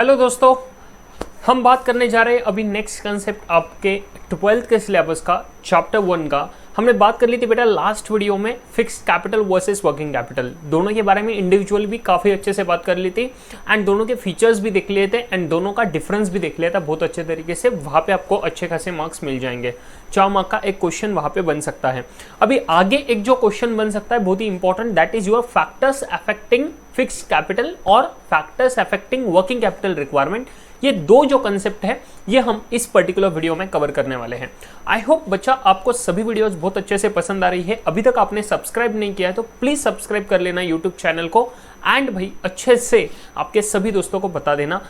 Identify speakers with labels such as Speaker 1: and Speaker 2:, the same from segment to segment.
Speaker 1: Hello दोस्तों, हम बात करने जा रहे हैं अभी नेक्स्ट कंसेप्ट आपके 12th के सिलेबस का चैप्टर 1 का। हमने बात कर ली थी बेटा लास्ट वीडियो में fixed capital versus working capital, दोनों के बारे में इंडिविजुअली भी काफ़ी अच्छे से बात कर ली थी एंड दोनों के फीचर्स भी देख लिए थे एंड दोनों का डिफरेंस भी देख लिया था बहुत अच्छे तरीके से। वहाँ पे आपको अच्छे खासे मार्क्स मिल जाएंगे। 4 मार्क का एक क्वेश्चन वहाँ पे बन सकता है। अभी आगे एक जो क्वेश्चन बन सकता है बहुत ही important, that is your factors affecting fixed capital और factors affecting working capital requirement. ये दो जो कंसेप्ट है ये हम इस पर्टिकुलर वीडियो में कवर करने वाले हैं। आई होप बच्चा आपको सभी वीडियोस बहुत अच्छे से पसंद आ रही है। अभी तक आपने सब्सक्राइब नहीं किया है तो प्लीज सब्सक्राइब कर लेना यूट्यूब चैनल को एंड भाई अच्छे से आपके सभी दोस्तों को बता देना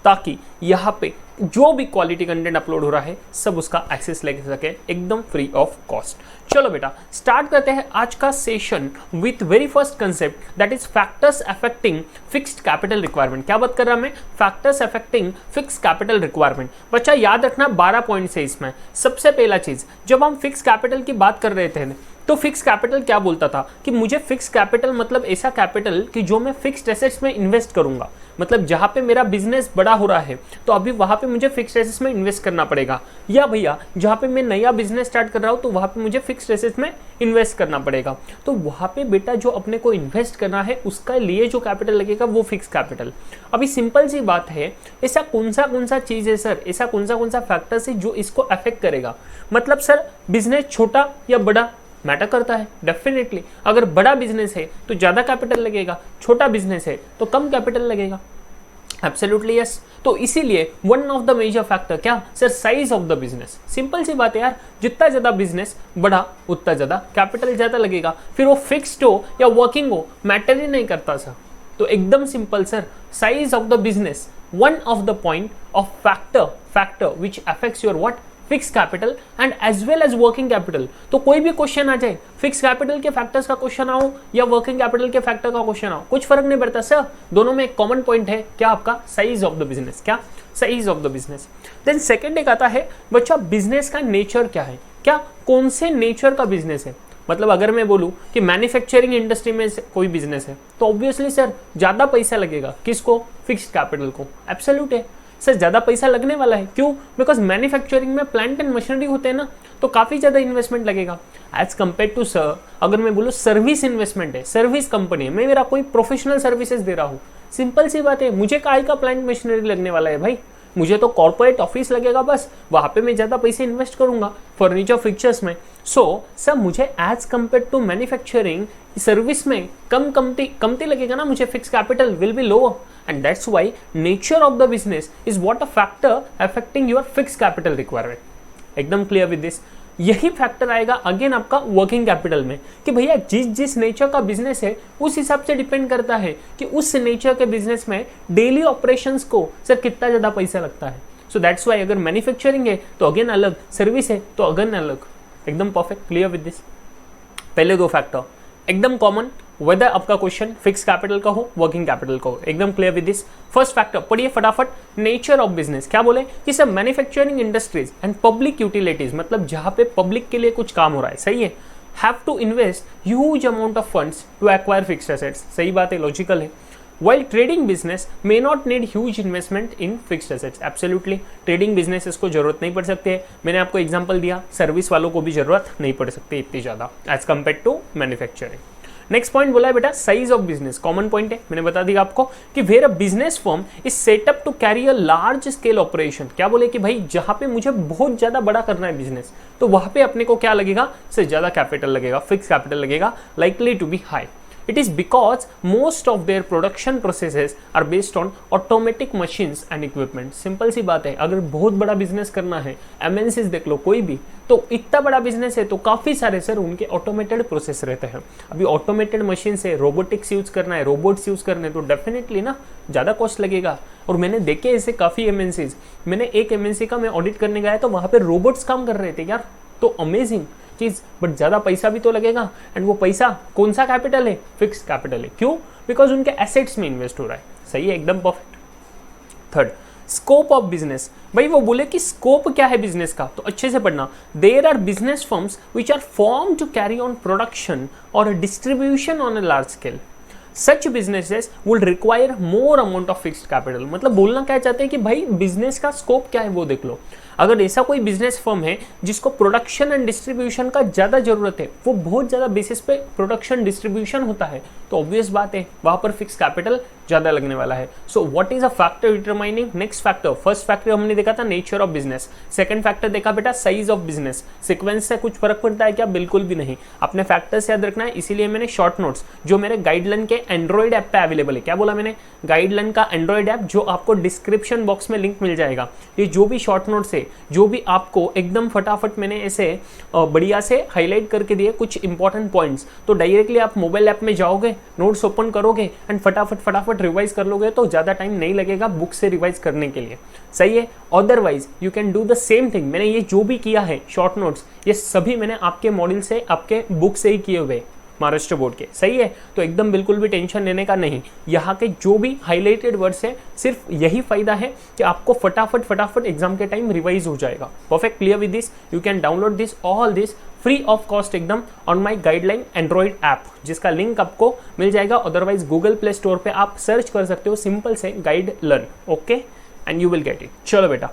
Speaker 1: ताकि यहाँ पे जो भी क्वालिटी कंटेंट अपलोड हो रहा है सब उसका एक्सेस ले सके एकदम फ्री ऑफ कॉस्ट। चलो बेटा स्टार्ट करते हैं आज का session with very first concept that is factors affecting fixed capital requirement. क्या बात कर रहा मैं? Factors affecting fixed capital requirement. बच्चा याद रखना 12 पॉइंट्स है इसमें। सबसे पहला चीज, जब हम फिक्स कैपिटल की बात कर रहे थे तो फिक्स कैपिटल क्या बोलता था कि मुझे फिक्स कैपिटल मतलब ऐसा कैपिटल कि जो मैं फिक्स्ड एसेट्स में इन्वेस्ट करूंगा। मतलब जहां पे मेरा बिजनेस बड़ा हो रहा है तो अभी वहां पे मुझे फिक्स्ड एसेट्स में इन्वेस्ट करना पड़ेगा, या भैया जहां पे मैं नया बिजनेस स्टार्ट कर रहा हूं तो वहां पे मुझे फिक्स्ड एसेट्स में इन्वेस्ट करना पड़ेगा। तो वहां पे बेटा जो अपने को इन्वेस्ट करना है उसका लिए जो कैपिटल लगेगा वो फिक्स कैपिटल। अभी सिंपल सी बात है, ऐसा कौन सा चीज है सर, ऐसा कौन सा फैक्टर्स है जो इसको अफेक्ट करेगा? मतलब सर बिजनेस छोटा या बड़ा मैटर करता है डेफिनेटली। अगर बड़ा बिजनेस है तो ज्यादा कैपिटल लगेगा, छोटा बिजनेस है तो कम कैपिटल लगेगा। Absolutely yes. तो इसीलिए one of the major factor क्या sir? Size of the business. Simple सी बात है यार, जितना ज्यादा बिजनेस बड़ा उतना ज्यादा कैपिटल ज्यादा लगेगा। फिर वो फिक्स्ड हो या वर्किंग हो मैटर ही नहीं करता सर। तो एकदम simple sir, size of the business one of the point of factor which affects your what fix capital and as well as working capital. तो कोई भी क्वेश्चन आ जाए, फिक्स कैपिटल के फैक्टर्स का क्वेश्चन आओ या वर्किंग कैपिटल के फैक्टर का क्वेश्चन आओ, कुछ फर्क नहीं पड़ता सर। दोनों में एक कॉमन पॉइंट है, क्या आपका? Size of the business. क्या? Size of the business. Then second एक आता है बच्चा बिजनेस का नेचर क्या है। क्या कौन से नेचर का बिजनेस है? मतलब अगर मैं बोलूं कि मैन्युफैक्चरिंग इंडस्ट्री में कोई बिजनेस है तो ऑब्वियसली सर ज्यादा पैसा लगेगा। किसको? फिक्स्ड कैपिटल को। एब्सोल्यूट है सर, ज्यादा पैसा लगने वाला है। क्यों? बिकॉज मैन्युफैक्चरिंग में प्लांट एंड मशीनरी होते हैं ना, तो काफी ज्यादा इन्वेस्टमेंट लगेगा एज कम्पेयर टू सर अगर मैं बोलूँ सर्विस इन्वेस्टमेंट है, सर्विस कंपनी है, मैं मेरा कोई प्रोफेशनल सर्विसेज दे रहा हूँ। सिंपल सी बात है, मुझे काय का प्लांट मशीनरी लगने वाला है भाई? मुझे तो कॉर्पोरेट ऑफिस लगेगा बस, वहां पे मैं ज्यादा पैसे इन्वेस्ट करूंगा फर्नीचर फिक्चर्स में। सो सर मुझे as compare to manufacturing service में कमती लगेगा ना, मुझे fix capital will be lower and that's why nature of the business is what a factor affecting your fix capital requirement. एकदम clear with this. यही factor आएगा again आपका working capital में कि भैया जिस नेचर का बिजनेस है उस हिसाब से डिपेंड करता है कि उस नेचर के बिजनेस में डेली ऑपरेशंस को सर कितना ज्यादा पैसा लगता है। सो दैट्स व्हाई अगर मैन्युफैक्चरिंग है तो अगेन अलग, सर्विस है तो अगेन अलग। एकदम परफेक्ट क्लियर विद दिस। पहले दो फैक्टर एकदम कॉमन, वेदर आपका क्वेश्चन फिक्स कैपिटल का हो वर्किंग कैपिटल का हो, एकदम clear with this. First factor पढ़िए फटाफट, नेचर ऑफ बिजनेस। क्या बोले कि sir manufacturing industries and public utilities, मतलब जहां पे पब्लिक के लिए कुछ काम हो रहा है, सही है, have to invest huge amount of funds to acquire fixed assets. सही बात है, लॉजिकल है। While trading business may not need huge investment in fixed assets. Absolutely, trading business इसको जरूरत नहीं पड़ सकती है। मैंने आपको एग्जांपल दिया, सर्विस वालों को भी जरूरत नहीं पड़ सकती इतनी ज्यादा as compare to manufacturing. Next point बोला है बेटा size of business, common point है, मैंने बता दिया आपको कि where a business firm is set up to carry a large scale operation. क्या बोले कि भाई जहां पे मुझे बहुत ज्यादा बड़ा करना है बिजनेस तो वहां पे अपने को क्या लगेगा सर? ज्यादा कैपिटल लगेगा, फिक्स कैपिटल लगेगा, likely to be high. It is because most of their production processes are based on automatic machines and equipment. Simple सी बात है, अगर बहुत बड़ा बिजनेस करना है, MNCs देख लो कोई भी, तो इतना बड़ा बिजनेस है तो काफी सारे सर उनके ऑटोमेटेड प्रोसेस रहते हैं। अभी ऑटोमेटेड मशीन से रोबोटिक्स यूज करना है, रोबोट्स यूज करने तो डेफिनेटली ना ज्यादा कॉस्ट लगेगा। और मैंने देखे ऐसे काफी MNCs, मैंने एक MNC का मैं ऑडिट करने गया तो वहां पे रोबोट्स काम कर रहे थे यार, तो अमेजिंग चीज, बट ज्यादा पैसा भी तो लगेगा एंड वो पैसा कौन सा कैपिटल है? फिक्स कैपिटल है। क्यों? बिकॉज उनके एसेट्स में इन्वेस्ट हो रहा है। सही है, एकदम perfect. Third, scope of business. भाई वो बोले कि स्कोप क्या है बिजनेस का, तो अच्छे से पढ़ना। There are business firms which are form to carry on production और distribution on a large scale. Such businesses will require more amount of fixed capital. मतलब बोलना क्या चाहते हैं कि भाई बिजनेस का स्कोप क्या है वो देख लो। अगर ऐसा कोई बिजनेस फर्म है जिसको प्रोडक्शन एंड डिस्ट्रीब्यूशन का ज़्यादा जरूरत है, वो बहुत ज़्यादा बेसिस पे प्रोडक्शन डिस्ट्रीब्यूशन होता है, तो ऑब्वियस बात है वहाँ पर फिक्स कैपिटल ज़्यादा लगने वाला है। So what is a factor determining next factor? First factor हमने देखा था nature of business, second factor देखा बेटा साइज ऑफ बिजनेस। सीक्वेंस से कुछ फर्क पड़ता है क्या? बिल्कुल भी नहीं। अपने फैक्टर्स याद रखना है, इसीलिए मैंने शॉर्ट नोट्स जो मेरे गाइडलाइन के एंड्रॉइड ऐप पे अवेलेबल है, क्या बोला मैंने? गाइडलाइन का एंड्रॉइड ऐप जो आपको डिस्क्रिप्शन बॉक्स में लिंक मिल जाएगा। ये जो भी शॉर्ट नोट्स है, जो भी आपको एकदम फटाफट मैंने ऐसे बढ़िया से हाईलाइट करके दिए कुछ इंपॉर्टेंट पॉइंट्स, तो डायरेक्टली आप मोबाइल ऐप में जाओगे, नोट्स ओपन करोगे एंड फटाफट रिवाइज कर लोगे, तो ज़्यादा टाइम नहीं लगेगा बुक से रिवाइज करने के लिए। सही है? Otherwise you can do the same thing. मैंने ये जो भी किया है शॉर्ट नोट्स, ये सभी मैंने आपके मॉड्यूल से, आपके बुक से ही किए हुए महाराष्ट्र बोर्ड के। सही है? तो एकदम बिल्कुल भी टेंशन लेने का नहीं। यहाँ के जो भी हाईलाइटेड वर्ड्स है, सिर्फ यही फायदा है कि आपको फटाफट एग्जाम के टाइम रिवाइज हो जाएगा। Perfect clear with this? You can download this all this free of cost एकदम on my guideline android app, जिसका लिंक आपको मिल जाएगा। अदरवाइज गूगल प्ले स्टोर पे आप सर्च कर सकते हो सिंपल से guide learn, okay, and you will get it. चलो बेटा,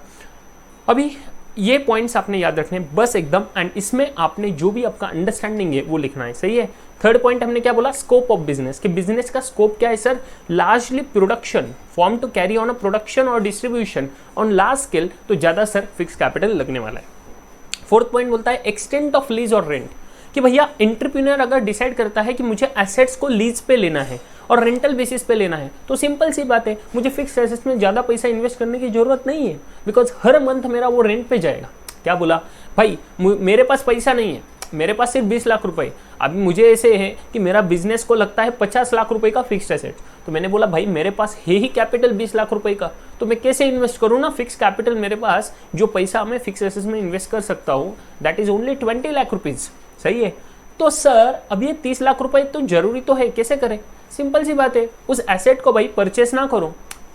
Speaker 1: अभी ये पॉइंट्स आपने याद रखने बस एकदम, एंड इसमें आपने जो भी आपका अंडरस्टैंडिंग है वो लिखना है। सही है? थर्ड पॉइंट हमने क्या बोला? स्कोप ऑफ बिजनेस, कि बिजनेस का स्कोप क्या है sir? Largely production, form to carry on a production और डिस्ट्रीब्यूशन ऑन लार्ज स्केल, तो ज्यादा सर फिक्स कैपिटल लगने वाला है। फोर्थ पॉइंट बोलता है एक्सटेंट ऑफ लीज और रेंट, कि भैया एंटरप्रेन्योर अगर डिसाइड करता है कि मुझे एसेट्स को लीज पे लेना है और रेंटल बेसिस पे लेना है, तो सिंपल सी बात है, मुझे फिक्स एसेट्स में ज़्यादा पैसा इन्वेस्ट करने की जरूरत नहीं है, बिकॉज हर मंथ मेरा वो रेंट पे जाएगा। क्या बोला भाई? मेरे पास पैसा नहीं है, मेरे पास सिर्फ 20 लाख रुपए। अभी मुझे ऐसे है कि मेरा बिजनेस को लगता है 50 लाख रुपए का फिक्स्ड एसेट, तो मैंने बोला भाई मेरे पास है ही कैपिटल 20 लाख रुपए का, तो मैं कैसे इन्वेस्ट करूँ ना? फिक्स कैपिटल मेरे पास जो पैसा मैं फिक्स एसेट्स में इन्वेस्ट कर सकता हूँ, that is only 20 lakh rupees. सही है? तो सर अब ये 30 लाख रुपए तो जरूरी तो है, कैसे करें? सिंपल सी बात है, उस एसेट को भाई परचेस ना करो,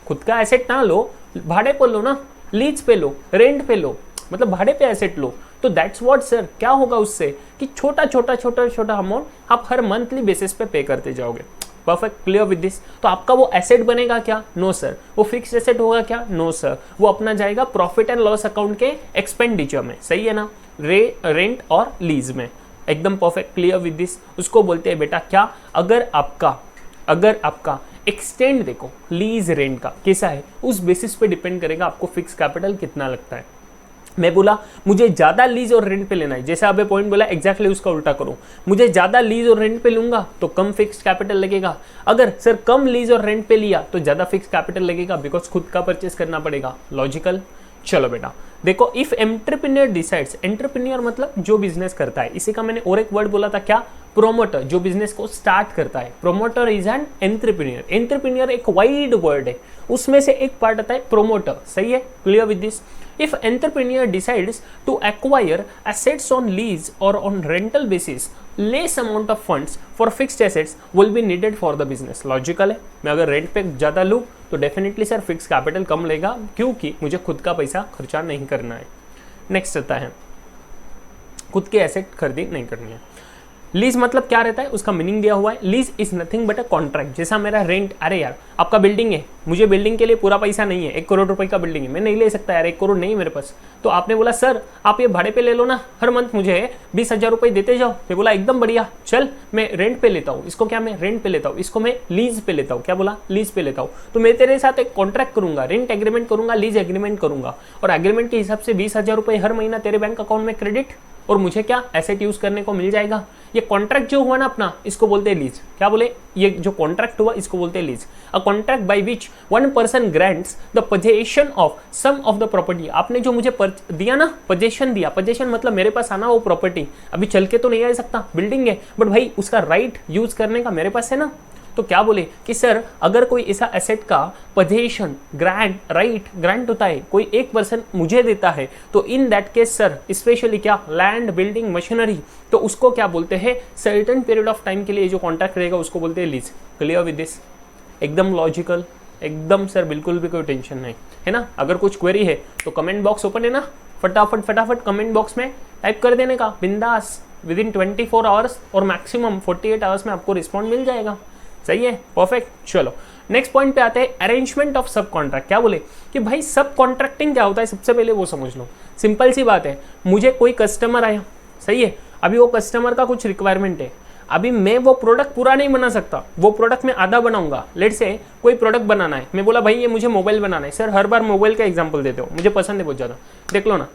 Speaker 1: खुद का एसेट ना लो, भाड़े पर लो ना, लीज पे लो, रेंट पे लो, मतलब भाड़े पे एसेट लो। तो दैट्स व्हाट सर, क्या होगा उससे कि छोटा अमाउंट आप हर मंथली बेसिस पे पे करते जाओगे। Perfect clear with this? तो आपका वो एसेट बनेगा क्या? No sir. वो फिक्स एसेट होगा क्या? No sir. वो अपना जाएगा प्रॉफिट एंड लॉस अकाउंट के एक्सपेंडिचर में। सही है ना? रेंट और लीज में। एकदम परफेक्ट क्लियर विद दिस? उसको बोलते हैं बेटा क्या? अगर आपका एक्सटेंड देखो लीज रेंट का कैसा है, उस बेसिस पे डिपेंड करेगा आपको फिक्स कैपिटल कितना लगता है। मैं बोला मुझे ज़्यादा लीज और रेंट पे लेना है, जैसे आपने पॉइंट बोला एग्जैक्टली उसका उल्टा करो। मुझे ज़्यादा लीज और रेंट पे लूंगा तो कम फिक्स कैपिटल लगेगा। अगर सर कम लीज और रेंट पे लिया तो ज़्यादा फिक्स कैपिटल लगेगा, बिकॉज खुद का परचेस करना पड़ेगा। लॉजिकल? चलो बेटा देखो, इफ एंटरप्रेन्योर डिसाइड्स, एंटरप्रेन्योर मतलब जो बिजनेस करता है, इसी का मैंने और एक वर्ड बोला था क्या? प्रोमोटर, जो बिजनेस को स्टार्ट करता है। Promoter is an entrepreneur. Entrepreneur एक वाइड वर्ड है, उसमें से एक पार्ट आता है प्रोमोटर। सही है? Clear with this? If entrepreneur decides to acquire assets on lease or on rental basis, less amount of funds for fixed assets will be needed for the business. Logical है? मैं अगर rent पे ज़्यादा लूँ तो definitely sir fix capital कम लेगा, क्योंकि मुझे खुद का पैसा खर्चा नहीं करना है। नेक्स्ट आता है खुद के एसेट खरीदी नहीं करनी है। लीज मतलब क्या रहता है, उसका मीनिंग दिया हुआ है। Lease is nothing but a contract. जैसा मेरा रेंट, अरे यार आपका बिल्डिंग है, मुझे बिल्डिंग के लिए पूरा पैसा नहीं है, 1 करोड़ रुपए का बिल्डिंग है, मैं नहीं ले सकता यार, 1 करोड़ नहीं मेरे पास। तो आपने बोला सर आप ये भाड़े पे ले लो ना, हर मंथ मुझे 20,000 रुपये देते जाओ। मैं बोला एकदम बढ़िया, चल मैं रेंट पे लेता हूँ इसको, क्या मैं रेंट पे लेता हूँ इसको, मैं लीज पे लेता हूँ। क्या बोला? लीज पे लेता हूँ। तो मैं तेरे साथ एक कॉन्ट्रैक्ट करूंगा, रेंट एग्रीमेंट करूंगा, लीज एग्रीमेंट करूंगा, और एग्रीमेंट के हिसाब से 20,000 रुपये हर महीना तेरे बैंक अकाउंट में क्रेडिट, और मुझे क्या एसेट यूज करने को मिल जाएगा। ये कॉन्ट्रैक्ट जो हुआ ना अपना, इसको बोलते हैं लीज। क्या बोले? ये जो कॉन्ट्रैक्ट हुआ इसको बोलते हैं lease. A contract by which one person grants the possession of some of the property. आपने जो मुझे दिया ना, पोजेशन दिया, पोजेशन मतलब मेरे पास आना वो प्रॉपर्टी, अभी चल के तो नहीं आ सकता, बिल्डिंग है, बट भाई उसका राइट यूज करने का मेरे पास है ना। तो क्या बोले कि सर अगर कोई ऐसा एसेट का पोजेशन ग्रांट होता है, कोई एक पर्सन मुझे देता है, तो in that case sir specially क्या, लैंड, बिल्डिंग, मशीनरी, तो उसको क्या बोलते हैं, सर्टेन पीरियड ऑफ टाइम के लिए जो कॉन्ट्रैक्ट रहेगा उसको बोलते हैं लीज। Clear with this? एकदम लॉजिकल, एकदम सर बिल्कुल भी कोई टेंशन नहीं है ना। अगर कुछ क्वेरी है तो कमेंट बॉक्स ओपन है ना, फटाफट कमेंट बॉक्स में टाइप कर देने का, बिंदास, विद इन 24 आवर्स और मैक्सिमम 48 आवर्स में आपको रिस्पॉन्ड मिल जाएगा। सही है, परफेक्ट। चलो नेक्स्ट पॉइंट पे आते हैं, अरेंजमेंट ऑफ सब कॉन्ट्रैक्ट। क्या बोले कि भाई सब कॉन्ट्रैक्टिंग क्या होता है, सबसे पहले वो समझ लो। सिंपल सी बात है, मुझे कोई कस्टमर आया, सही है, अभी वो कस्टमर का कुछ रिक्वायरमेंट है, अभी मैं वो प्रोडक्ट पूरा नहीं बना सकता, वो प्रोडक्ट मैं आधा बनाऊंगा। लेट से कोई प्रोडक्ट बनाना है, मैं बोला भाई ये मुझे मोबाइल बनाना है, सर हर बार मोबाइल का एग्जांपल देते हो, मुझे पसंद है बहुत ज़्यादा, देख लो ना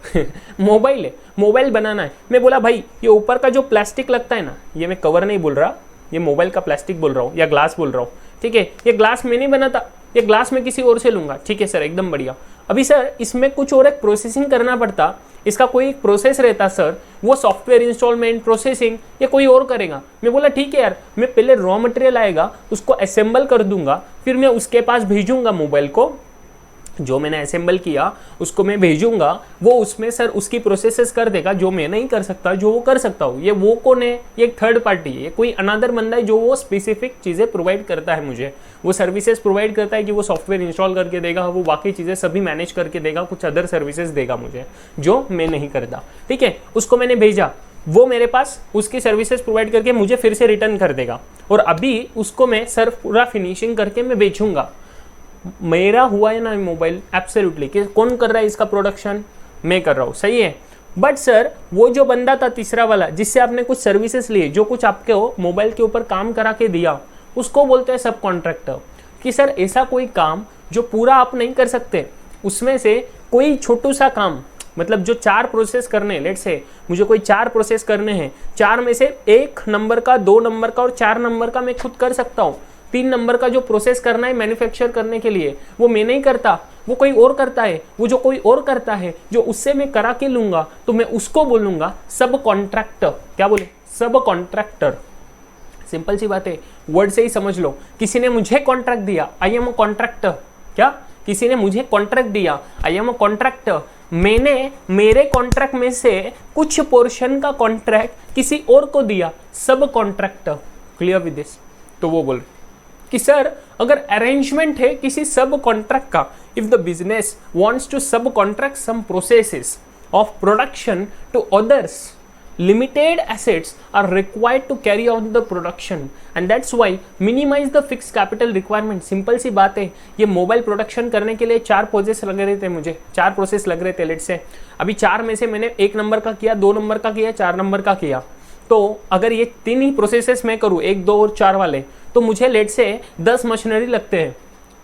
Speaker 1: मोबाइल है, मोबाइल बनाना है, मैं बोला भाई ये ऊपर का जो प्लास्टिक लगता है ना, ये मैं कवर नहीं बोल रहा, ये मोबाइल का प्लास्टिक बोल रहा हूँ या ग्लास बोल रहा हूँ, ठीक है, ये ग्लास मैं नहीं बनाता, ये ग्लास मैं किसी और से लूंगा, ठीक है सर एकदम बढ़िया। अभी सर इसमें कुछ और एक प्रोसेसिंग करना पड़ता, इसका कोई एक प्रोसेस रहता सर, वो सॉफ्टवेयर इंस्टॉलमेंट प्रोसेसिंग ये कोई और करेगा। मैं बोला ठीक है यार, मैं पहले रॉ मटेरियल आएगा उसको असेंबल कर दूंगा, फिर मैं उसके पास भेजूंगा मोबाइल को, जो मैंने असेंबल किया उसको मैं भेजूंगा, वो उसमें सर उसकी प्रोसेसेस कर देगा जो मैं नहीं कर सकता, जो वो कर सकता हूँ। ये वो कौन है, ये एक थर्ड पार्टी है, ये कोई अनदर बंदा है जो वो स्पेसिफिक चीज़ें प्रोवाइड करता है, मुझे वो सर्विसेज प्रोवाइड करता है कि वो सॉफ्टवेयर इंस्टॉल करके देगा, वो बाकी चीज़ें सभी मैनेज करके देगा, कुछ अदर सर्विसेज देगा मुझे जो मैं नहीं करता, ठीक है। उसको मैंने भेजा, वो मेरे पास उसकी सर्विसेज प्रोवाइड करके मुझे फिर से रिटर्न कर देगा, और अभी उसको मैं सर पूरा फिनिशिंग करके मैं बेचूंगा। मेरा हुआ है ना मोबाइल, एब्सोल्युटली, कि कौन कर रहा है इसका प्रोडक्शन, मैं कर रहा हूँ, सही है। बट सर वो जो बंदा था तीसरा वाला, जिससे आपने कुछ सर्विसेज लिए, जो कुछ आपके हो मोबाइल के ऊपर काम करा के दिया, उसको बोलते हैं सब कॉन्ट्रैक्टर। कि सर ऐसा कोई काम जो पूरा आप नहीं कर सकते, उसमें से कोई छोटू सा काम, मतलब जो 4 प्रोसेस करने, लेट से मुझे कोई 4 प्रोसेस करने हैं, 4 में से 1 नंबर का, 2 नंबर का और 4 नंबर का मैं खुद कर सकता हूँ। 3 नंबर का जो प्रोसेस करना है मैन्युफैक्चर करने के लिए, वो मैं नहीं करता, वो कोई और करता है। वो जो कोई और करता है, जो उससे मैं करा के लूंगा, तो मैं उसको बोलूंगा सब कॉन्ट्रैक्टर। क्या बोले, सब कॉन्ट्रैक्टर। सिंपल सी बात है, वर्ड से ही समझ लो। किसी ने मुझे कॉन्ट्रैक्ट दिया, आई एम अ कॉन्ट्रैक्टर। क्या, किसी ने मुझे कॉन्ट्रैक्ट दिया, आई एम अ कॉन्ट्रैक्टर। मैंने मेरे कॉन्ट्रैक्ट में से कुछ पोर्शन का कॉन्ट्रैक्ट किसी और को दिया, सब कॉन्ट्रैक्टर। Clear with this? तो वो बोल कि सर अगर अरेंजमेंट है किसी सब कॉन्ट्रैक्ट का, if the business wants to subcontract some processes of production to others, limited assets are required to carry out the production and that's why minimize the fixed capital requirement। Simple सी बात है, ये mobile production करने के लिए 4 process लग रहे थे, मुझे 4 प्रोसेस लग रहे थे। लेट से अभी 4 में से मैंने 1 नंबर का किया, 2 नंबर का किया, 4 नंबर का किया। तो अगर ये 3 ही प्रोसेसेस मैं करूँ, 1, 2 और 4 वाले, तो मुझे लेट से 10 मशीनरी लगते हैं।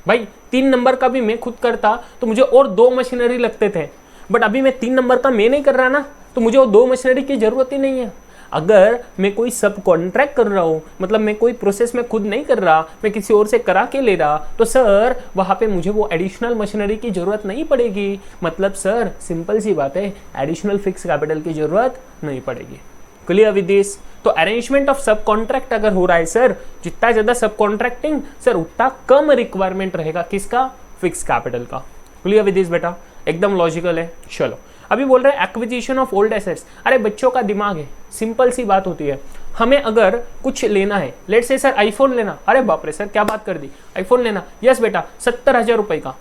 Speaker 1: भाई 3 नंबर का भी मैं खुद करता तो मुझे और 2 मशीनरी लगते थे, बट अभी मैं 3 नंबर का मैं नहीं कर रहा ना, तो मुझे वो 2 मशीनरी की जरूरत ही नहीं है। अगर मैं कोई सब कॉन्ट्रैक्ट कर रहा हूँ, मतलब मैं कोई प्रोसेस में खुद नहीं कर रहा, मैं किसी और से करा के ले रहा, तो सर वहाँ पे मुझे वो एडिशनल मशीनरी की जरूरत नहीं पड़ेगी। मतलब सर सिंपल सी बात है, एडिशनल फिक्स कैपिटल की जरूरत नहीं पड़ेगी। Clear with this? तो अरेंजमेंट ऑफ सब कॉन्ट्रैक्ट अगर हो रहा है सर, जितना ज्यादा सब कॉन्ट्रैक्टिंग सर, उतना कम रिक्वायरमेंट रहेगा किसका, फिक्स कैपिटल का। क्लियर विद दिस बेटा? एकदम लॉजिकल है। चलो अभी बोल रहे हैं एक्विजिशन ऑफ ओल्ड एसेट्स। अरे बच्चों का दिमाग है, सिंपल सी बात होती है, हमें अगर कुछ लेना है, लेट से सर आईफोन लेना, अरे बाप रे सर क्या बात कर दी, आईफोन लेना, यस बेटा 70,000 रुपए का,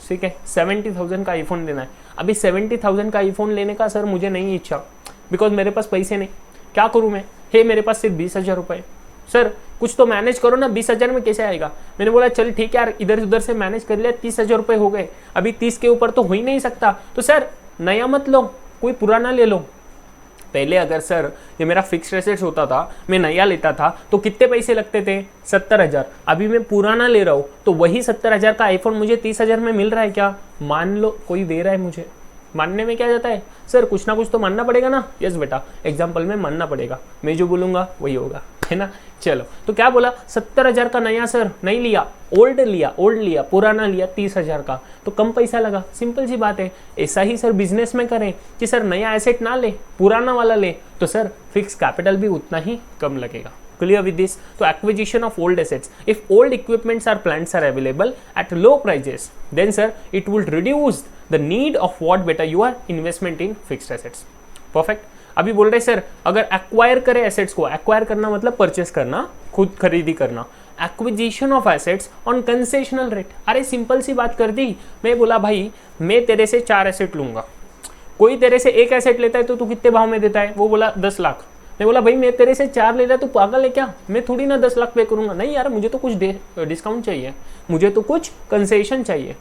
Speaker 1: ठीक है 70,000 का आईफोन लेना है। अभी 70,000 का आईफोन लेने का सर मुझे नहीं इच्छा, बिकॉज मेरे पास पैसे नहीं, क्या करूँ मैं, हे मेरे पास सिर्फ 20,000 रुपए। सर कुछ तो मैनेज करो ना, 20,000 में कैसे आएगा। मैंने बोला चल ठीक है यार, इधर उधर से मैनेज कर लिया, 30,000 रुपए हो गए, अभी 30 के ऊपर तो हो ही नहीं सकता। तो सर नया मत लो, कोई पुराना ले लो। पहले अगर सर ये मेरा फिक्स्ड एसेट्स होता था, मैं नया लेता था, तो कितने पैसे लगते थे, 70,000। अभी मैं पुराना ले रहा हूँ, तो वही 70,000 का आईफोन मुझे 30,000 में मिल रहा है। क्या मान लो कोई दे रहा है मुझे, मानने में क्या जाता है सर, कुछ ना कुछ तो मानना पड़ेगा ना। यस बेटा, एग्जाम्पल में मानना पड़ेगा, मैं जो बोलूंगा वही होगा, है ना। चलो तो क्या बोला, 70,000 का नया सर नहीं लिया, ओल्ड लिया, पुराना लिया 30,000 का, तो कम पैसा लगा। सिंपल सी बात है, ऐसा ही सर बिजनेस में करें कि सर नया एसेट ना ले, पुराना वाला ले, तो सर फिक्स कैपिटल भी उतना ही कम लगेगा। Clear with this? तो acquisition of old assets. If old equipments or plants are available at low prices, then sir it will reduce the need of what beta you are investment in fixed assets. Perfect. अभी बोल रहे sir अगर acquire करें assets को, acquire करना मतलब purchase करना, खुद खरीदी करना, acquisition of assets on concessional rate. अरे सिंपल सी बात कर दी, मैं बोला भाई मैं तेरे से 4 एसेट लूंगा, कोई तेरे से 1 एसेट लेता है तो तू कितने भाव में देता है, वो बोला 10 लाख, मैं बोला भाई मैं तेरे से 4 ले रहा, तू पागल है क्या, मैं थोड़ी ना 10 लाख पे करूंगा, नहीं यार मुझे तो कुछ डिस्काउंट चाहिए, मुझे तो कुछ कंसेशन चाहिए।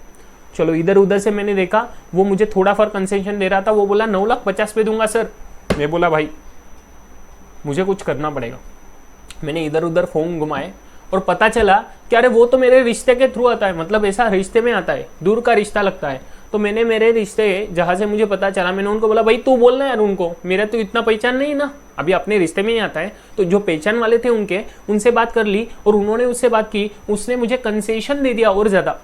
Speaker 1: चलो इधर उधर से मैंने देखा, वो मुझे थोड़ा फॉर कंसेशन दे रहा था, वो बोला 9,50,000 पे दूंगा सर। मैं बोला भाई मुझे कुछ करना पड़ेगा। मैंने इधर उधर फोन घुमाए और पता चला कि अरे वो तो मेरे रिश्ते के थ्रू आता है, मतलब ऐसा रिश्ते में आता है, दूर का रिश्ता लगता है। तो मैंने मेरे रिश्ते जहाँ से मुझे पता चला, मैंने उनको बोला भाई तू बोलना यार उनको, मेरा तो इतना पहचान नहीं ना, अभी अपने रिश्ते में ही आता है। तो जो पहचान वाले थे उनसे बात कर ली और उन्होंने उससे बात की, उसने मुझे कंसेशन दे दिया और ज़्यादा।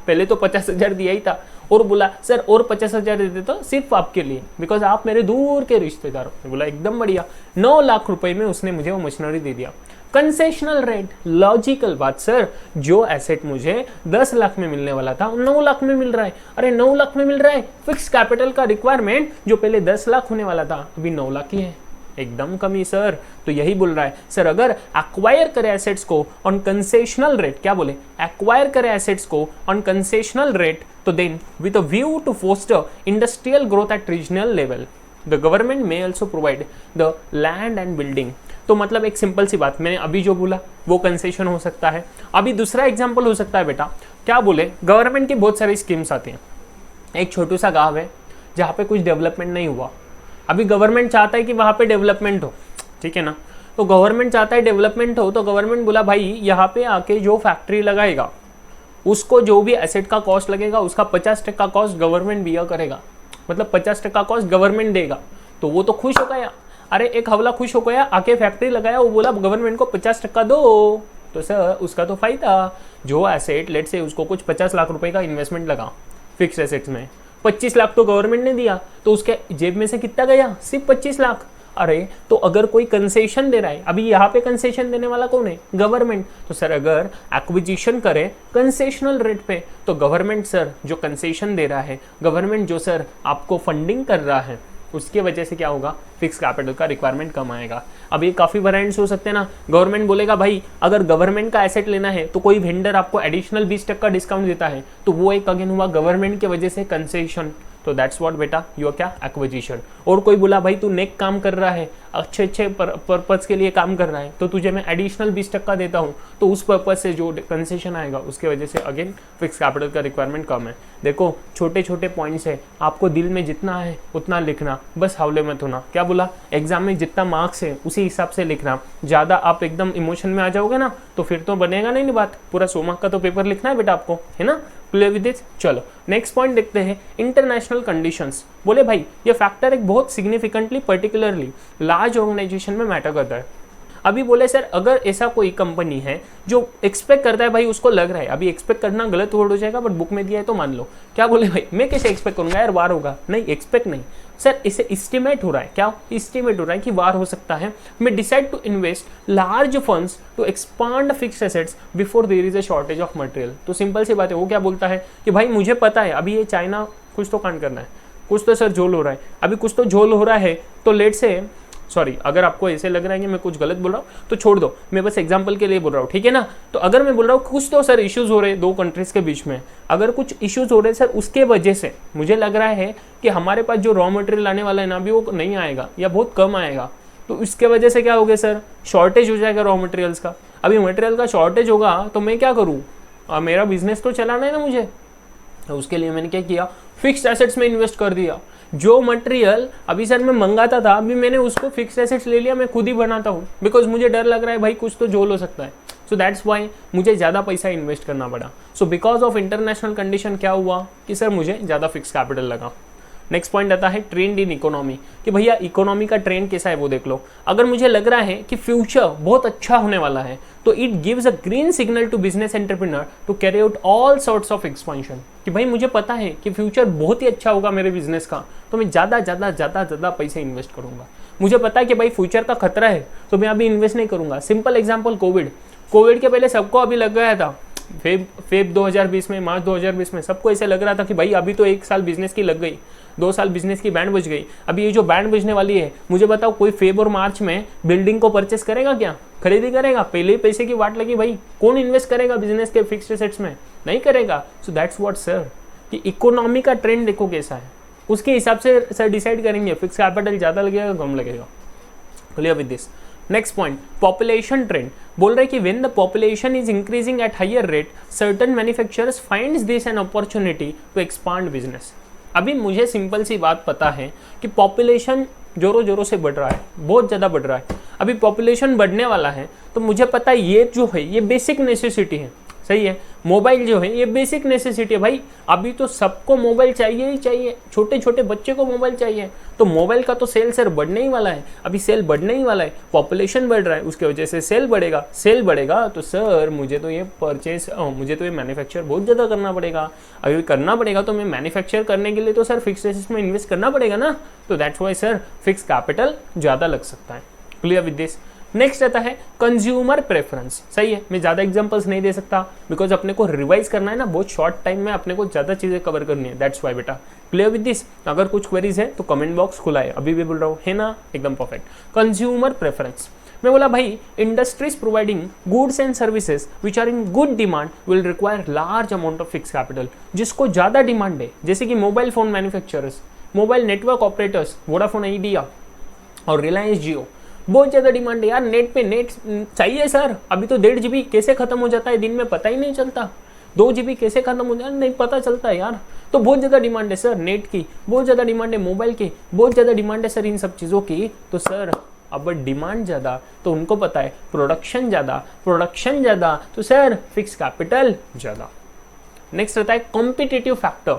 Speaker 1: पहले तो 50,000 दिया ही था और बोला सर और 50,000 दे देता सिर्फ आपके लिए, बिकॉज आप मेरे दूर के रिश्तेदार हो। बोला एकदम बढ़िया। 9 लाख रुपए में उसने मुझे वो मशीनरी दे दिया। कंसेशनल रेट, लॉजिकल बात सर, जो एसेट मुझे 10 लाख में मिलने वाला था 9 लाख में मिल रहा है। अरे 9 लाख में मिल रहा है, फिक्स कैपिटल का रिक्वायरमेंट जो पहले 10 लाख होने वाला था अभी 9 लाख ही है, एकदम कमी सर। तो यही बोल रहा है सर, अगर एक्वायर करे एसेट्स को ऑन कंसेशनल रेट, क्या बोले, एक्वायर करे एसेट्स को ऑन कंसेशनल रेट, तो then with a view to foster industrial growth at regional level the government may also provide the land and building. तो मतलब एक सिंपल सी बात, मैंने अभी जो बोला वो कंसेशन हो सकता है। अभी दूसरा एग्जाम्पल हो सकता है बेटा, क्या बोले, गवर्नमेंट की बहुत सारी स्कीम्स आती हैं। एक छोटू सा गाँव है जहाँ पे कुछ डेवलपमेंट नहीं हुआ, अभी गवर्नमेंट चाहता है कि वहाँ पे डेवलपमेंट हो, ठीक है ना। तो गवर्नमेंट चाहता है डेवलपमेंट हो, तो गवर्नमेंट बोला भाई यहाँ पे आके जो फैक्ट्री लगाएगा उसको जो भी एसेट का कॉस्ट लगेगा उसका 50% कॉस्ट गवर्नमेंट बियर करेगा, मतलब 50% कॉस्ट गवर्नमेंट देगा। तो वो तो खुश हो गया, अरे एक हवला खुश हो गया, आके फैक्ट्री लगाया, वो बोला गवर्नमेंट को 50% दो, तो सर उसका तो फायदा। जो एसेट लेट से उसको कुछ 50 लाख रुपए का इन्वेस्टमेंट लगा फिक्स एसेट्स में, 25 लाख तो गवर्नमेंट ने दिया, तो उसके जेब में से कितना गया, सिर्फ 25 लाख। अरे तो अगर कोई कंसेशन दे रहा है, अभी यहाँ पे कंसेशन देने वाला कौन है, गवर्नमेंट। तो सर अगर एक्विजिशन करे कंसेशनल रेट पे, तो गवर्नमेंट सर जो कंसेशन दे रहा है, गवर्नमेंट जो सर आपको फंडिंग कर रहा है, उसके वजह से क्या होगा, फिक्स कैपिटल का रिक्वायरमेंट कम आएगा। अब ये काफ़ी वेरिएंट्स हो सकते हैं ना। गवर्नमेंट बोलेगा भाई अगर गवर्नमेंट का एसेट लेना है तो कोई वेंडर आपको एडिशनल 20% डिस्काउंट देता है, तो वो एक अगेन हुआ गवर्नमेंट की वजह से कंसेशन। तो दैट्स व्हाट बेटा यू क्या, एक्विजिशन। और कोई बोला भाई तू नेक काम कर रहा है, अच्छे पर्पज के लिए काम कर रहा है, तो तुझे मैं एडिशनल 20% देता हूँ, तो उस पर्पज से जो कंसेशन आएगा उसके वजह से अगेन फिक्स कैपिटल का रिक्वायरमेंट कम है। देखो छोटे छोटे पॉइंट्स है, आपको दिल में जितना है उतना लिखना, बस हवले मत होना। क्या बोला, एग्जाम में जितना मार्क्स है उसी हिसाब से लिखना। ज़्यादा आप एकदम इमोशन में आ जाओगे ना तो फिर तो बनेगा नहीं बात। पूरा 100 मार्क का तो पेपर लिखना है बेटा आपको, है ना, क्लियर विद दिस। चलो नेक्स्ट पॉइंट देखते हैं, इंटरनेशनल कंडीशंस। बोले भाई ये फैक्टर एक बहुत सिग्निफिकेंटली पर्टिकुलरली लार्ज ऑर्गेनाइजेशन में मैटर करता है। अभी बोले सर अगर ऐसा कोई कंपनी है जो एक्सपेक्ट करता है, भाई उसको लग रहा है, अभी एक्सपेक्ट करना गलत वर्ड हो जाएगा बट बुक में दिया है तो मान लो। क्या बोले भाई मैं कैसे एक्सपेक्ट करूंगा यार, वार होगा, नहीं एक्सपेक्ट नहीं सर, इसे एस्टिमेट हो रहा है। क्या एस्टिमेट हो रहा है कि वार हो सकता है। मैं decide to invest large funds to expand fixed assets before there is a shortage of material. तो सिंपल सी बात है, वो क्या बोलता है कि भाई मुझे पता है अभी ये चाइना कुछ तो कांड करना है, कुछ तो सर झोल हो रहा है, अभी कुछ तो झोल हो रहा है, तो लेट से सॉरी अगर आपको ऐसे लग रहा है कि मैं कुछ गलत बोल रहा हूँ तो छोड़ दो, मैं बस एग्जांपल के लिए बोल रहा हूँ, ठीक है ना। तो अगर मैं बोल रहा हूँ कुछ तो सर इश्यूज हो रहे हैं दो कंट्रीज के बीच में, अगर कुछ इश्यूज हो रहे हैं सर उसके वजह से मुझे लग रहा है कि हमारे पास जो रॉ मटेरियल आने वाला है ना अभी वो नहीं आएगा या बहुत कम आएगा, तो इसके वजह से क्या हो गया सर, शॉर्टेज हो जाएगा रॉ मटेरियल्स का। अभी मटेरियल का शॉर्टेज होगा तो मैं क्या करूँ, मेरा बिजनेस तो चलाना है ना मुझे, तो उसके लिए मैंने क्या किया, फिक्स्ड एसेट्स में इन्वेस्ट कर दिया। जो मटेरियल अभी सर मैं मंगाता था अभी मैंने उसको फिक्स्ड एसेट्स ले लिया, मैं खुद ही बनाता हूँ, बिकॉज मुझे डर लग रहा है भाई कुछ तो झोल हो सकता है। सो दैट्स वाई मुझे ज़्यादा पैसा इन्वेस्ट करना पड़ा। So because of international condition क्या हुआ कि सर मुझे ज़्यादा फिक्स कैपिटल लगा। नेक्स्ट पॉइंट आता है ट्रेंड इन इकोनॉमी, कि भैया इकोनॉमी का ट्रेंड कैसा है वो देख लो। अगर मुझे लग रहा है कि फ्यूचर बहुत अच्छा होने वाला है तो it gives a green signal to business entrepreneur to carry out all sorts of expansion. कि भाई मुझे पता है कि फ्यूचर बहुत ही अच्छा होगा मेरे बिजनेस का, तो मैं ज़्यादा पैसे इन्वेस्ट करूंगा। मुझे पता है कि भाई फ्यूचर का खतरा है तो मैं अभी इन्वेस्ट नहीं करूंगा। सिंपल एग्जाम्पल कोविड के पहले सबको अभी लग गया था, फेब 2020 में, मार्च 2020 में सबको ऐसे लग रहा था कि भाई अभी तो 1 साल बिजनेस की लग गई, 2 साल बिजनेस की बैंड बज गई, अभी ये जो बैंड बजने वाली है, मुझे बताओ कोई फेब और मार्च में बिल्डिंग को परचेस करेगा क्या, खरीदी करेगा? पहले ही पैसे की वाट लगी भाई, कौन इन्वेस्ट करेगा बिजनेस के फिक्स्ड एसेट्स में, नहीं करेगा। सो दैट्स व्हाट सर, कि इकोनॉमी का ट्रेंड देखो कैसा है, उसके हिसाब से सर डिसाइड करेंगे फिक्स कैपिटल ज़्यादा लगेगा कम लगेगा। Clear with this. Next point, population trend बोल रहे कि when the population is increasing at higher rate certain manufacturers finds this an opportunity to expand business. अभी मुझे सिंपल सी बात पता है कि पॉपुलेशन जोरों जोरों से बढ़ रहा है, बहुत ज़्यादा बढ़ रहा है। अभी पॉपुलेशन बढ़ने वाला है तो मुझे पता है ये जो है ये बेसिक नेसेसिटी है, सही है। मोबाइल जो है ये बेसिक नेसेसिटी है भाई, अभी तो सबको मोबाइल चाहिए ही चाहिए, छोटे छोटे बच्चे को मोबाइल चाहिए। तो मोबाइल का तो सेल सर बढ़ने ही वाला है, अभी सेल बढ़ने ही वाला है, पॉपुलेशन बढ़ रहा है, उसके वजह से सेल बढ़ेगा। सेल बढ़ेगा तो सर मुझे तो ये मैन्युफैक्चर बहुत ज़्यादा करना पड़ेगा। अगर करना पड़ेगा तो मैं मैन्युफैक्चर करने के लिए तो सर फिक्स एसेट्स में इन्वेस्ट करना पड़ेगा ना, तो that's why sir fix capital ज़्यादा लग सकता है। Clear with this. नेक्स्ट आता है कंज्यूमर प्रेफरेंस, सही है। मैं ज़्यादा एग्जांपल्स नहीं दे सकता बिकॉज अपने को रिवाइज करना है ना, बहुत शॉर्ट टाइम में अपने को ज़्यादा चीज़ें कवर करनी है, दैट्स वाई बेटा। Clear with this. अगर कुछ क्वेरीज है तो कमेंट बॉक्स खुला है, अभी भी बोल रहा हूँ, है ना, एकदम परफेक्ट। कंज्यूमर प्रेफरेंस मैं बोला भाई, industries providing goods and services which are in good demand will require large amount of fix capital. जिसको ज़्यादा डिमांड है, जैसे कि mobile phone manufacturers, mobile network operators, Vodafone Idea और रिलायंस जियो, बहुत ज़्यादा डिमांड है यार। नेट पे नेट चाहिए सर, अभी तो 1.5 GB कैसे खत्म हो जाता है दिन में पता ही नहीं चलता, 2 GB कैसे खत्म हो जाता है नहीं पता चलता है यार। तो बहुत ज़्यादा डिमांड है सर नेट की, बहुत ज़्यादा डिमांड है मोबाइल की, बहुत ज़्यादा डिमांड है सर इन सब चीज़ों की। तो सर अब डिमांड ज़्यादा तो उनको पता है प्रोडक्शन ज़्यादा तो सर फिक्स कैपिटल ज़्यादा। नेक्स्ट रहता है कॉम्पिटिटिव फैक्टर।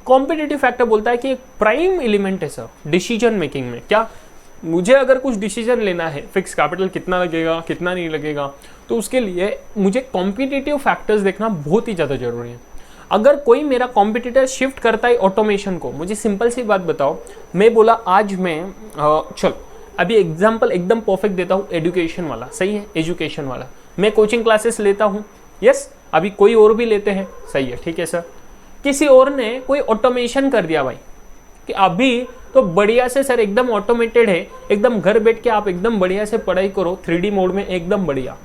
Speaker 1: कॉम्पिटिटिव फैक्टर बोलता है कि एक प्राइम एलिमेंट है सर डिसीजन मेकिंग में। क्या, मुझे अगर कुछ डिसीजन लेना है, फिक्स कैपिटल कितना लगेगा कितना नहीं लगेगा, तो उसके लिए मुझे कॉम्पिटिटिव फैक्टर्स देखना बहुत ही ज़्यादा जरूरी है। अगर कोई मेरा कॉम्पिटिटर शिफ्ट करता है ऑटोमेशन को, मुझे सिंपल सी बात बताओ, मैं बोला आज मैं चलो अभी एग्जाम्पल एकदम परफेक्ट देता हूँ, एजुकेशन वाला, सही है, एजुकेशन वाला मैं कोचिंग क्लासेस लेता हूँ, यस, अभी कोई और भी लेते हैं, सही है, ठीक है सर। किसी और ने कोई ऑटोमेशन कर दिया भाई कि अभी तो बढ़िया से सर एकदम ऑटोमेटेड है, एकदम घर बैठ के आप एकदम बढ़िया से पढ़ाई करो 3D मोड में, एकदम बढ़िया।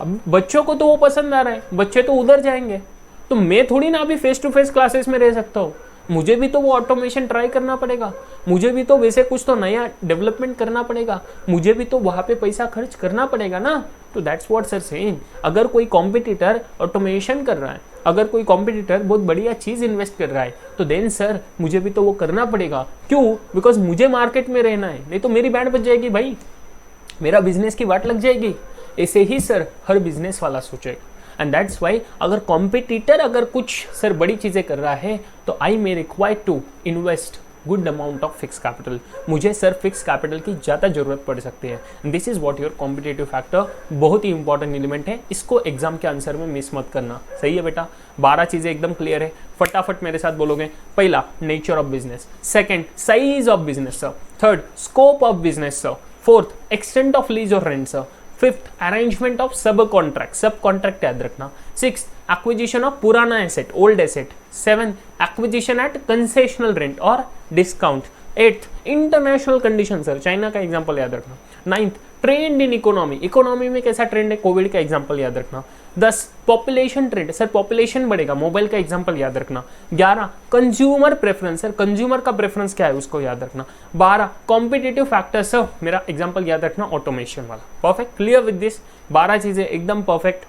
Speaker 1: अब बच्चों को तो वो पसंद आ रहा है, बच्चे तो उधर जाएंगे, तो मैं थोड़ी ना अभी फेस टू फेस क्लासेस में रह सकता हूँ, मुझे भी तो वो ऑटोमेशन ट्राई करना पड़ेगा, मुझे भी तो वैसे कुछ तो नया डेवलपमेंट करना पड़ेगा, मुझे भी तो वहाँ पे पैसा खर्च करना पड़ेगा ना। तो दैट्स व्हाट सर सेइंग, अगर कोई कॉम्पिटिटर ऑटोमेशन कर रहा है, अगर कोई कॉम्पिटिटर बहुत बढ़िया चीज़ इन्वेस्ट कर रहा है, तो देन सर मुझे भी तो वो करना पड़ेगा। क्यों? बिकॉज मुझे मार्केट में रहना है, नहीं तो मेरी बैंड बच जाएगी भाई, मेरा बिजनेस की वाट लग जाएगी। ऐसे ही सर हर बिजनेस वाला सोचेगा। एंड दैट्स वाई अगर कॉम्पिटिटर अगर कुछ सर बड़ी चीज़ें कर रहा है तो I may require to invest good amount of fix capital, मुझे सर फिक्स कैपिटल की ज़्यादा जरूरत पड़ सकती है। This is what your competitive factor, बहुत ही इंपॉर्टेंट एलिमेंट है, इसको एग्जाम के आंसर में मिस मत करना, सही है बेटा। 12 चीज़ें एकदम क्लियर है, फटाफट मेरे साथ बोलोगे। पहला nature of business, second size of business sir, third scope of business sir, fourth extent of lease और rent sir, fifth arrangement of subcontract याद रखना, सिक्स एक्विजिशन ऑफ पुराना asset old asset, seven acquisition at concessional rent और discount, eighth international condition sir China का example याद रखना, ninth trend in economy में कैसा ट्रेंड है कोविड का एग्जांपल याद रखना, 10 पॉपुलेशन ट्रेंड सर पॉपुलेशन बढ़ेगा मोबाइल का एग्जांपल याद रखना, 11 कंज्यूमर प्रेफरेंस सर कंज्यूमर का प्रेफरेंस क्या है उसको याद रखना, 12 कॉम्पिटिटिव फैक्टर सर मेरा एग्जांपल याद रखना ऑटोमेशन वाला। परफेक्ट, क्लियर विद दिस, 12 चीजें एकदम परफेक्ट।